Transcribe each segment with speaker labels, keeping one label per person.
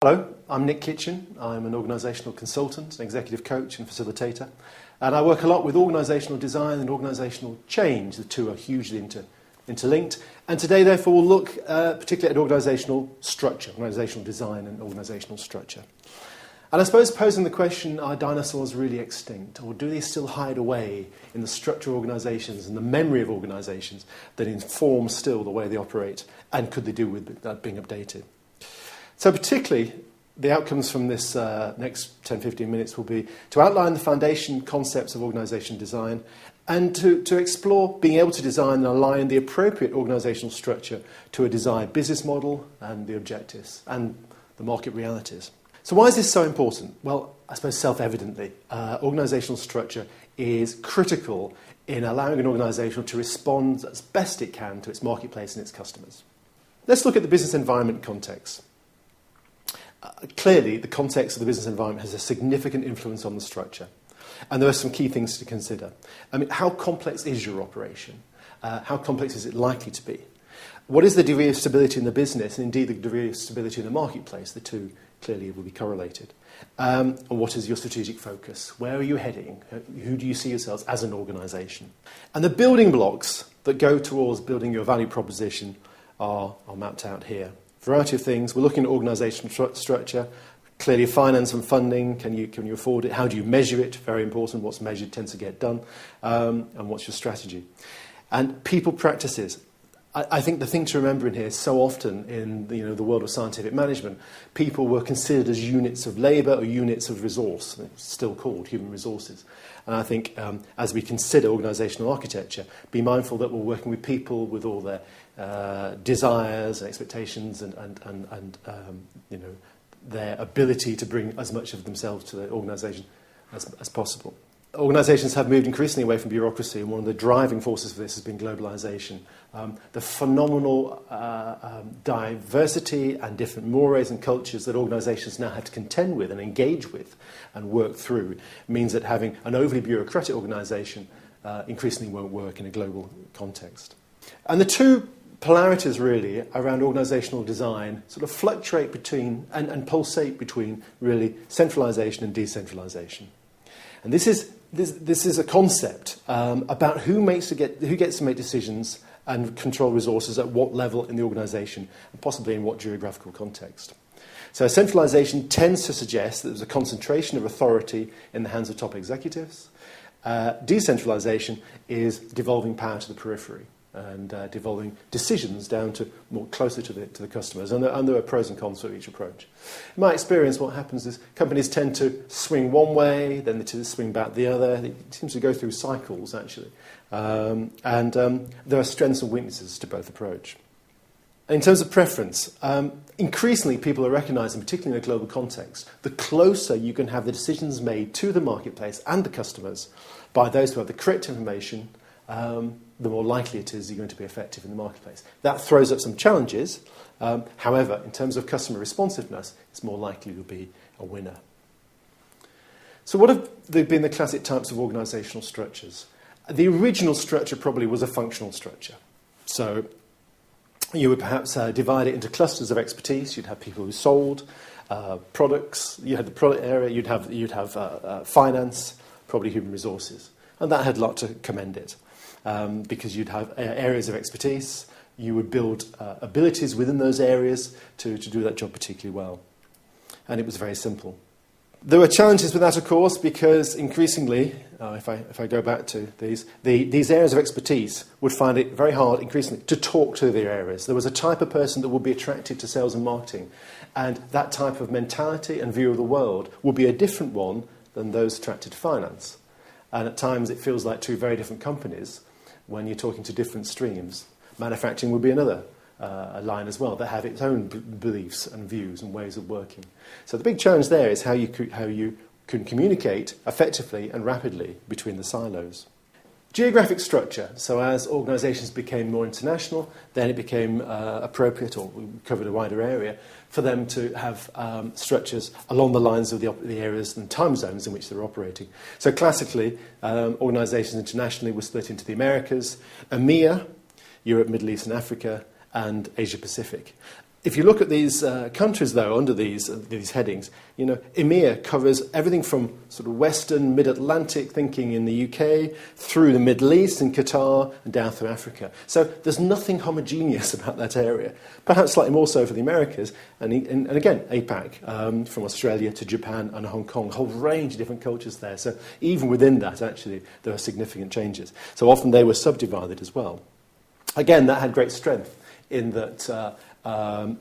Speaker 1: Hello, I'm Nick Kitchen. I'm an organisational consultant, an executive coach and facilitator. And I work a lot with organisational design and organisational change. The two are hugely interlinked. And today, therefore, we'll look particularly at organisational structure, organisational design and organisational structure. And I suppose posing the question, are dinosaurs really extinct? Or do they still hide away in the structure of organisations and the memory of organisations that inform still the way they operate? And could they do with that being updated? So particularly, the outcomes from this next 10-15 minutes will be to outline the foundation concepts of organisation design and to explore being able to design and align the appropriate organisational structure to a desired business model and the objectives and the market realities. So why is this so important? Well, I suppose self-evidently, organisational structure is critical in allowing an organisation to respond as best it can to its marketplace and its customers. Let's look at the business environment context. Clearly, the context of the business environment has a significant influence on the structure. And there are some key things to consider. I mean, how complex is your operation? How complex is it likely to be? What is the degree of stability in the business and indeed the degree of stability in the marketplace? The two clearly will be correlated. And what is your strategic focus? Where are you heading? Who do you see yourselves as an organisation? And the building blocks that go towards building your value proposition are mapped out here. Variety of things. We're looking at organisational structure, clearly finance and funding. Can you afford it? How do you measure it? Very important. What's measured tends to get done. And what's your strategy? And people practices. I think the thing to remember in here is so often in the world of scientific management, people were considered as units of labour or units of resource. It's still called human resources. And I think as we consider organisational architecture, be mindful that we're working with people with all their desires and expectations and their ability to bring as much of themselves to the organisation as possible. Organisations have moved increasingly away from bureaucracy, and one of the driving forces for this has been globalisation. The phenomenal diversity and different mores and cultures that organisations now have to contend with and engage with and work through means that having an overly bureaucratic organisation increasingly won't work in a global context. And the two polarities really around organisational design sort of fluctuate between and pulsate between really centralisation and decentralisation. And this is a concept about who gets to make decisions and control resources at what level in the organisation, and possibly in what geographical context. So centralisation tends to suggest that there's a concentration of authority in the hands of top executives. Decentralisation is devolving power to the periphery and devolving decisions down to more closer to the customers. And there are pros and cons for each approach. In my experience, what happens is companies tend to swing one way, then they tend to swing back the other. It seems to go through cycles, actually. And there are strengths and weaknesses to both approach. In terms of preference, increasingly people are recognising, particularly in a global context, the closer you can have the decisions made to the marketplace and the customers by those who have the correct information, the more likely it is you're going to be effective in the marketplace. That throws up some challenges. However, in terms of customer responsiveness, it's more likely to be a winner. So what have been the classic types of organisational structures? The original structure probably was a functional structure. So you would perhaps divide it into clusters of expertise. You'd have people who sold products. You had the product area. You'd have finance, probably human resources. And that had a lot to commend it. Because you'd have areas of expertise, you would build abilities within those areas to do that job particularly well. And it was very simple. There were challenges with that, of course, because increasingly, if I go back to these areas of expertise would find it very hard, increasingly, to talk to their areas. There was a type of person that would be attracted to sales and marketing, and that type of mentality and view of the world would be a different one than those attracted to finance. And at times it feels like two very different companies when you're talking to different streams. Manufacturing would be another line as well that have its own beliefs and views and ways of working. So the big challenge there is how you can communicate effectively and rapidly between the silos. Geographic structure. So as organisations became more international, then it became appropriate, or we covered a wider area, for them to have structures along the lines of the areas and time zones in which they're operating. So classically, organisations internationally were split into the Americas, EMEA, Europe, Middle East and Africa, and Asia Pacific. If you look at these countries, though, under these headings, EMEA covers everything from sort of Western, Mid-Atlantic thinking in the UK, through the Middle East in Qatar, and down through Africa. So there's nothing homogeneous about that area. Perhaps slightly more so for the Americas, and again, APAC, from Australia to Japan and Hong Kong, a whole range of different cultures there. So even within that, actually, there are significant changes. So often they were subdivided as well. Again, that had great strength in that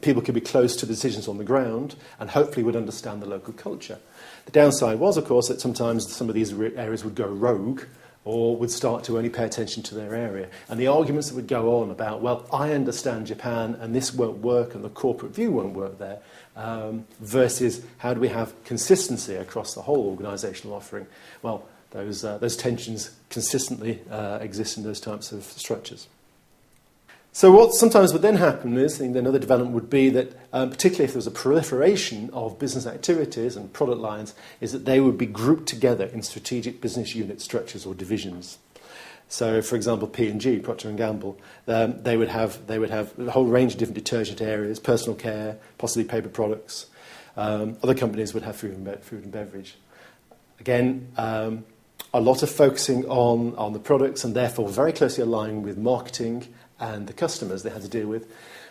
Speaker 1: people could be close to decisions on the ground and hopefully would understand the local culture. The downside was, of course, that sometimes some of these areas would go rogue or would start to only pay attention to their area. And the arguments that would go on about, well, I understand Japan and this won't work and the corporate view won't work there, versus how do we have consistency across the whole organisational offering? Well, those tensions consistently exist in those types of structures. So what sometimes would then happen is, another development would be that, particularly if there was a proliferation of business activities and product lines, is that they would be grouped together in strategic business unit structures or divisions. So, for example, P&G, Procter & Gamble, they would have a whole range of different detergent areas, personal care, possibly paper products. Other companies would have food and beverage. Again, a lot of focusing on the products and therefore very closely aligned with marketing and the customers they had to deal with.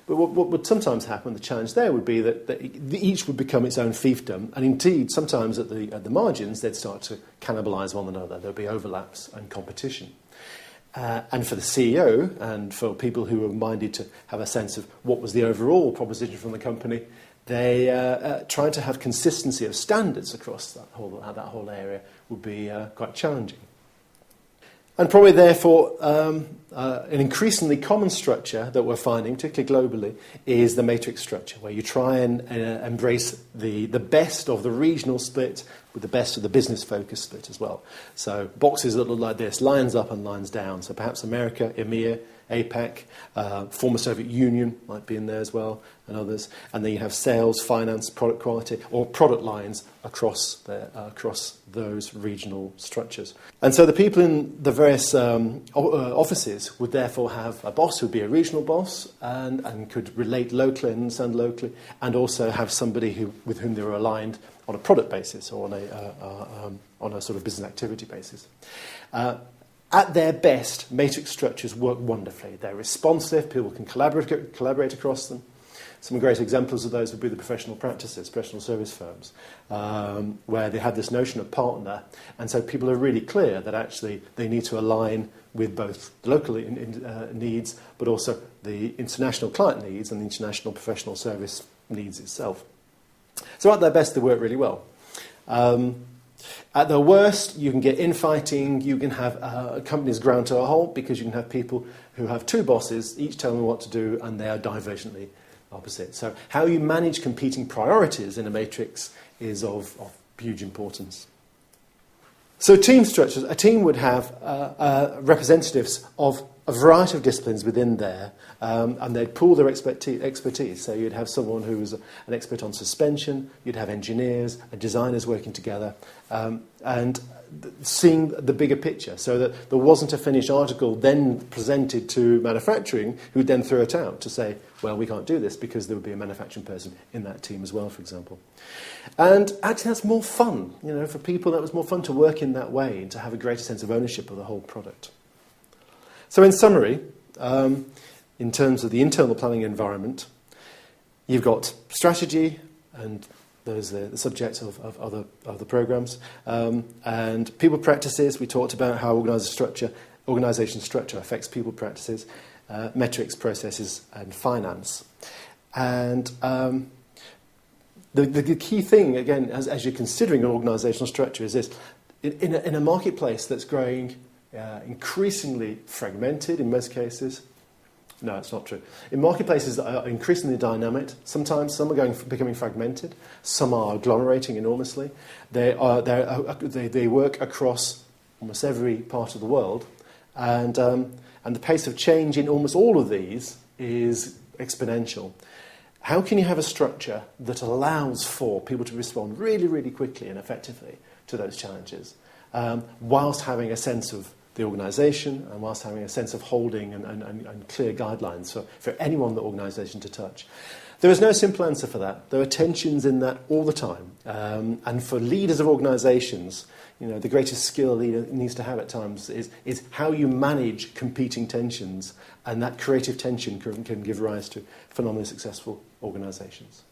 Speaker 1: But what would sometimes happen, the challenge there would be that each would become its own fiefdom, and indeed sometimes at the margins they'd start to cannibalise one another. There'd be overlaps and competition. And for the CEO and for people who were minded to have a sense of what was the overall proposition from the company, they trying to have consistency of standards across that whole area would be quite challenging. And probably, therefore, an increasingly common structure that we're finding, particularly globally, is the matrix structure, where you try and embrace the best of the regional split with the best of the business-focused split as well. So boxes that look like this, lines up and lines down. So perhaps America, EMEA, APAC, former Soviet Union might be in there as well, and others. And then you have sales, finance, product quality, or product lines across those regional structures. And so the people in the various offices would therefore have a boss who would be a regional boss and could relate locally and understand locally, and also have somebody with whom they were aligned on a product basis or on a sort of business activity basis. At their best, matrix structures work wonderfully. They're responsive, people can collaborate across them. Some great examples of those would be the professional practices, professional service firms, where they have this notion of partner, and so people are really clear that actually they need to align with both the local needs, but also the international client needs and the international professional service needs itself. So at their best, they work really well. At their worst, you can get infighting, you can have companies ground to a halt because you can have people who have two bosses, each telling them what to do, and they are divergently opposite. So how you manage competing priorities in a matrix is of huge importance. So team structures, a team would have representatives of a variety of disciplines within there, and they'd pool their expertise. So you'd have someone who was an expert on suspension, you'd have engineers and designers working together, and seeing the bigger picture, so that there wasn't a finished article then presented to manufacturing who would then throw it out to say, well, we can't do this, because there would be a manufacturing person in that team as well, for example. And actually that's more fun. For people that was more fun to work in that way and to have a greater sense of ownership of the whole product. So in summary, in terms of the internal planning environment, you've got strategy, and those are the subjects of other programs, and people practices. We talked about how organisation structure affects people practices, metrics, processes, and finance. And the key thing, again, as you're considering an organisational structure, is this: in a marketplace that's growing increasingly fragmented in most cases. No, it's not true. In marketplaces that are increasingly dynamic, sometimes some are becoming fragmented, some are agglomerating enormously. They work across almost every part of the world, and the pace of change in almost all of these is exponential. How can you have a structure that allows for people to respond really, really quickly and effectively to those challenges, whilst having a sense of the organisation, and whilst having a sense of holding and clear guidelines for anyone in the organisation to touch. There is no simple answer for that. There are tensions in that all the time. And for leaders of organisations, the greatest skill a leader needs to have at times is how you manage competing tensions, and that creative tension can give rise to phenomenally successful organisations.